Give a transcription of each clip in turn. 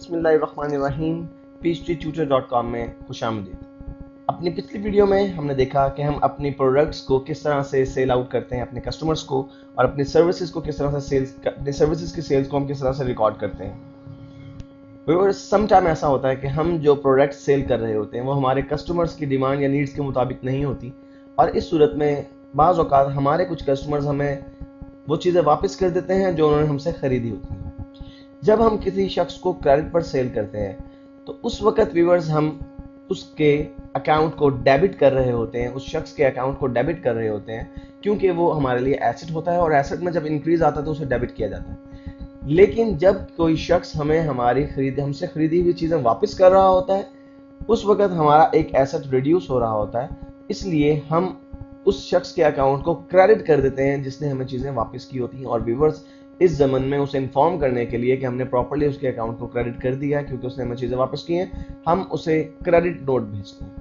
बिस्मिल्लाहिर्रहमानिर्रहीम। peachtree-tutor.com में खुशामदीद। अपनी पिछली वीडियो में हमने देखा कि हम अपनी प्रोडक्ट्स को किस तरह से सेल आउट करते हैं अपने कस्टमर्स को, और अपनी सर्विसेज को किस तरह से अपनी सर्विसेज की सेल्स को हम किस तरह से रिकॉर्ड करते हैं। व्यूअर्स, सम टाइम ऐसा होता है कि हम जो प्रोडक्ट सेल कर रहे होते हैं वो हमारे कस्टमर्स की डिमांड या नीड्स के मुताबिक नहीं होती, और इस सूरत में बाज़ औक़ात हमारे कुछ कस्टमर्स हमें वो चीज़ें वापस कर देते हैं जो उन्होंने हमसे ख़रीदी होती हैं। जब हम किसी शख्स को क्रेडिट पर सेल करते हैं तो उस वक्त व्यूअर्स हम उसके अकाउंट को डेबिट कर रहे होते हैं, उस शख्स के अकाउंट को डेबिट कर रहे होते हैं, क्योंकि वो हमारे लिए एसेट होता है और एसेट में जब इंक्रीज आता है तो उसे डेबिट किया जाता है। लेकिन जब कोई शख्स हमें हमसे खरीदी हुई चीज़ें वापस कर रहा होता है, उस वक्त हमारा एक एसेट रिड्यूस हो रहा होता है, इसलिए हम उस शख्स के अकाउंट को क्रेडिट कर देते हैं जिसने हमें चीज़ें वापस की होती हैं। और व्यूअर्स, इस ज़मन में उसे इन्फॉर्म करने के लिए कि हमने प्रॉपर्ली उसके अकाउंट को क्रेडिट कर दिया है क्योंकि उसने हमें चीज़ें वापस की हैं, हम उसे क्रेडिट नोट भेजते हैं।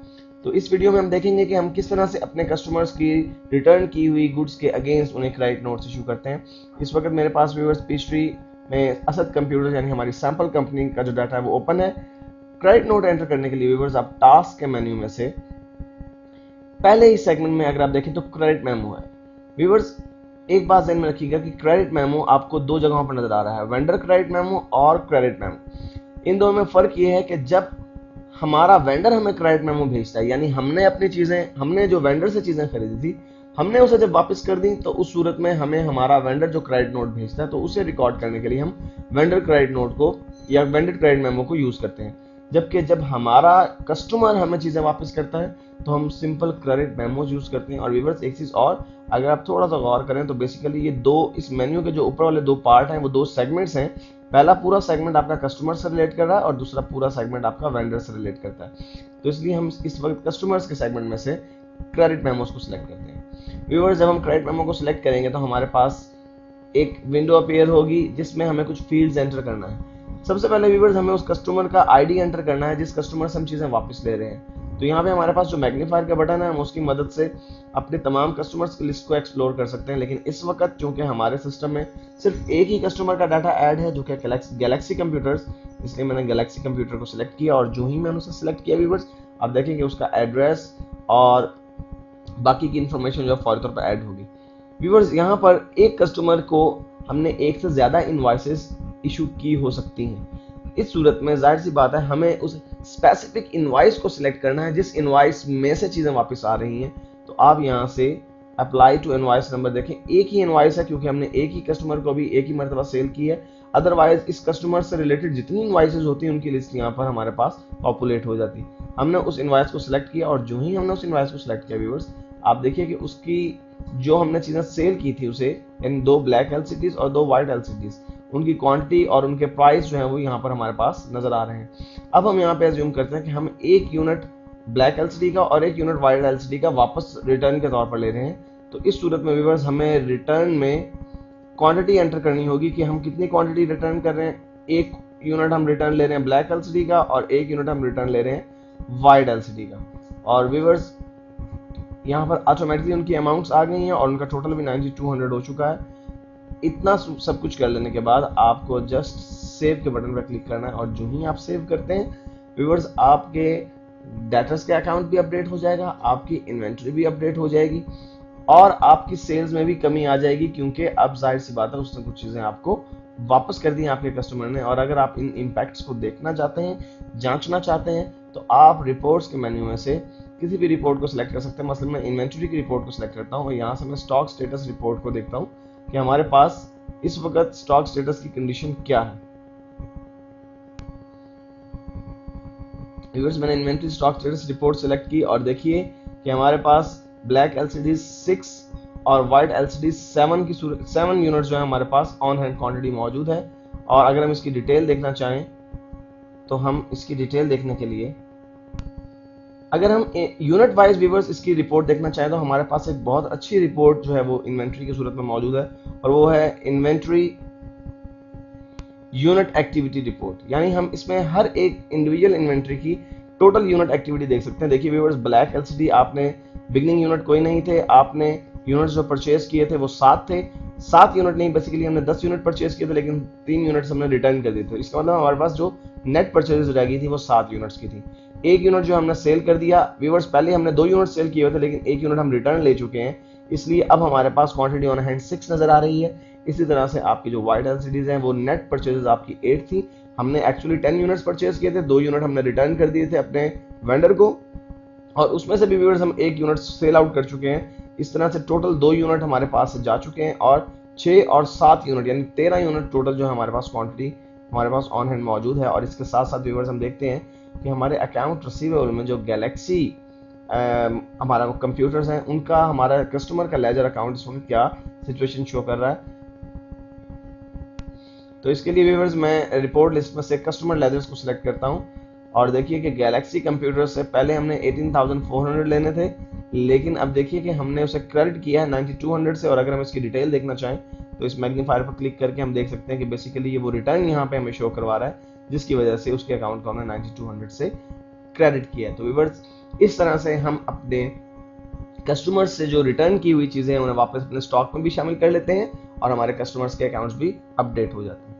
तो इस वीडियो में हम देखेंगे कि हम किस तरह से अपने कस्टमर्स की रिटर्न की हुई गुड्स के अगेंस्ट उन्हें क्रेडिट नोट्स इशू करते हैं। इस वक्त मेरे पास व्यूअर्स पीचट्री में असद कंप्यूटर यानी हमारी सैम्पल कंपनी का जो डाटा है वो ओपन है। क्रेडिट नोट एंटर करने के लिए व्यूअर्स आप टास्क के मेन्यू में से पहले ही सेगमेंट में अगर आप देखें तो क्रेडिट मेमो है। व्यूअर्स, एक बात ध्यान में रखिएगा कि क्रेडिट मेमो आपको दो जगहों पर नजर आ रहा है, वेंडर क्रेडिट मेमो और क्रेडिट मेमो। इन दोनों में फर्क ये है कि जब हमारा वेंडर हमें क्रेडिट मेमो भेजता है, यानी हमने जो वेंडर से चीजें खरीदी थी हमने उसे जब वापस कर दी, तो उस सूरत में हमें हमारा वेंडर जो क्रेडिट नोट भेजता है तो उसे रिकॉर्ड करने के लिए हम वेंडर क्रेडिट नोट को या वेंडर क्रेडिट मेमो को यूज करते हैं। जबकि जब हमारा कस्टमर हमें चीजें वापस करता है तो हम सिंपल क्रेडिट मेमोज यूज करते हैं। और व्यूअर्स, एक चीज और, अगर आप थोड़ा सा गौर करें तो बेसिकली ये इस मेन्यू के जो ऊपर वाले दो पार्ट हैं वो दो सेगमेंट्स हैं। पहला पूरा सेगमेंट आपका कस्टमर से रिलेट कर रहा है और दूसरा पूरा सेगमेंट आपका वेंडर से रिलेट करता है। तो इसलिए हम इस वक्त कस्टमर्स के सेगमेंट में से क्रेडिट मेमोज को सिलेक्ट करते हैं। व्यूअर्स, जब हम क्रेडिट मेमो को सिलेक्ट करेंगे तो हमारे पास एक विंडो अपीयर होगी जिसमें हमें कुछ फील्ड्स एंटर करना है। सबसे पहले व्यूअर्स, हमें उस कस्टमर का आईडी एंटर करना है जिस कस्टमर से हम चीजें वापस ले रहे हैं। तो यहाँ पे हमारे पास जो मैग्नीफायर का बटन है हम उसकी मदद से अपने तमाम कस्टमर्स की लिस्ट को एक्सप्लोर कर सकते हैं। लेकिन इस वक्त चूंकि हमारे सिस्टम में सिर्फ एक ही कस्टमर का डाटा ऐड है जो कि गैलेक्सी कंप्यूटर्स, इसलिए मैंने गैलेक्सी कंप्यूटर को सिलेक्ट किया। और जो ही मैंने उसे सिलेक्ट किया व्यूअर्स, आप देखेंगे उसका एड्रेस और बाकी की इंफॉर्मेशन जो फौरी तौर पर ऐड होगी। व्यूअर्स, यहाँ पर एक कस्टमर को हमने एक से ज्यादा इनवॉइसेस इशू की हो सकती हैं। इस सूरत में जाहिर सी बात है हमें उस स्पेसिफिक इनवॉइस को सिलेक्ट करना है जिस इनवॉइस में से चीजें वापस आ रही हैं। तो आप यहाँ से अप्लाई टू इनवॉइस नंबर देखें, एक ही इनवॉइस है क्योंकि हमने एक ही कस्टमर को भी एक ही मरतबा सेल की है। अदरवाइज इस कस्टमर से रिलेटेड जितनी इनवॉइसेस होती हैं उनकी लिस्ट यहाँ पर हमारे पास पॉपुलेट हो जाती। हमने उस इनवॉइस को सिलेक्ट किया और जो ही हमने उस इनवॉइस को सिलेक्ट किया व्यूअर्स, आप देखिए कि उसकी जो हमने चीजें सेल की थी उसे इन दो ब्लैक एलसीडीज और दो व्हाइट एलसीडीज, उनकी क्वांटिटी और उनके प्राइस जो है वो यहाँ पर हमारे पास नजर आ रहे हैं। अब हम यहाँ पे अज्यूम करते हैं कि हम एक यूनिट ब्लैक एलसीडी का और एक यूनिट व्हाइट एलसीडी का वापस रिटर्न के तौर पर ले रहे हैं। तो इस सूरत में व्यूअर्स हमें रिटर्न में क्वांटिटी एंटर करनी होगी कि हम कितनी क्वांटिटी रिटर्न कर रहे हैं। एक यूनिट हम रिटर्न ले रहे हैं ब्लैक एलसीडी का और एक यूनिट हम रिटर्न ले रहे हैं व्हाइट एलसीडी का। और व्यूअर्स, यहाँ पर ऑटोमेटिकली उनकी अमाउंट्स आ गई हैं और उनका टोटल भी 9200 हो चुका है। इतना सब कुछ कर लेने के बाद आपको जस्ट सेव के बटन पर क्लिक करना है और जो ही आप सेव करते हैं व्यूअर्स, आपके डेटर्स के अकाउंट भी अपडेट हो जाएगा, आपकी इन्वेंटरी भी अपडेट हो जाएगी और आपकी सेल्स में भी कमी आ जाएगी, क्योंकि अब जाहिर सी बात है उसने कुछ चीजें आपको वापस कर दी आपके कस्टमर ने। और अगर आप इन इम्पैक्ट्स को देखना चाहते हैं, जांचना चाहते हैं, तो आप रिपोर्ट्स के मेन्यू में से किसी भी रिपोर्ट को सिलेक्ट कर सकते हैं। मतलब मैं इन्वेंटरी की रिपोर्ट को सिलेक्ट करता हूँ और यहाँ से मैं स्टॉक स्टेटस रिपोर्ट को देखता हूँ कि हमारे पास इस वक्त स्टॉक स्टेटस की कंडीशन क्या है। व्यूअर्स, मैंने inventory stock status report select की और देखिए कि हमारे पास ब्लैक एलसीडी 6 और व्हाइट एलसीडी 7 यूनिट जो है हमारे पास ऑन हैंड क्वांटिटी मौजूद है। और अगर हम इसकी डिटेल देखना चाहें तो हम इसकी डिटेल देखने के लिए, अगर हम यूनिट वाइज व्यूअर्स इसकी रिपोर्ट देखना चाहें तो हमारे पास एक बहुत अच्छी रिपोर्ट जो है वो इन्वेंट्री की सूरत में मौजूद है और वो है इन्वेंट्री यूनिट एक्टिविटी रिपोर्ट। यानी हम इसमें हर एक इंडिविजुअल इन्वेंट्री की टोटल यूनिट एक्टिविटी देख सकते हैं। देखिए व्यूअर्स, ब्लैक एलसीडी आपने बिगनिंग यूनिट कोई नहीं थे, आपने यूनिट्स जो परचेज किए थे वो 7 थे, 7 यूनिट नहीं, बेसिकली हमने 10 यूनिट परचेज किए थे, लेकिन 3 यूनिट्स हमने रिटर्न कर दिए थे। इसका मतलब हमारे पास जो नेट परचेज रह गई थी वो 7 यूनिट्स की थी। एक यूनिट जो हमने सेल कर दिया व्यूअर्स, पहले हमने 2 यूनिट सेल किए हुए थे, लेकिन एक यूनिट हम रिटर्न ले चुके हैं, इसलिए अब हमारे पास क्वांटिटी ऑन हैंड 6 नजर आ रही है। इसी तरह से आपकी जो वाइट एलसीडीज हैं वो नेट परचेजेस आपकी 8 थी। हमने एक्चुअली 10 यूनिट्स परचेज किए थे, 2 यूनिट हमने रिटर्न कर दिए थे अपने वेंडर को, और उसमें से भी व्यूअर्स हम 1 यूनिट सेल आउट कर चुके हैं। इस तरह से टोटल 2 यूनिट हमारे पास से जा चुके हैं, और 6 और 7 यूनिट यानी 13 यूनिट टोटल जो है हमारे पास क्वांटिटी हमारे पास ऑन हैंड मौजूद है। और इसके साथ साथ व्यूअर्स हम देखते हैं कि हमारे अकाउंट रिसीवेबल में जो गैलेक्सी हमारा कंप्यूटर्स हैं उनका, हमारा कस्टमर का लेजर अकाउंट इसमें क्या सिचुएशन शो कर रहा है। तो इसके लिए व्यूअर्स मैं रिपोर्ट लिस्ट में से कस्टमर लेजर्स को सिलेक्ट करता हूं, और देखिए कि गैलेक्सी कंप्यूटर से पहले हमने 18,400 लेने थे, लेकिन अब देखिए कि हमने उसे क्रेडिट किया है 9200 से। और अगर हम इसकी डिटेल देखना चाहें तो इस मैग्नीफायर पर क्लिक करके हम देख सकते हैं कि बेसिकली ये वो रिटर्न यहाँ पे हमें शो करवा रहा है, जिसकी वजह से उसके अकाउंट को हमने 9200 से क्रेडिट किया है। तो व्यूअर्स इस तरह से हम अपने कस्टमर्स से जो रिटर्न की हुई चीजें हैं उन्हें वापस अपने स्टॉक में भी शामिल कर लेते हैं, और हमारे कस्टमर्स के अकाउंट्स भी अपडेट हो जाते हैं।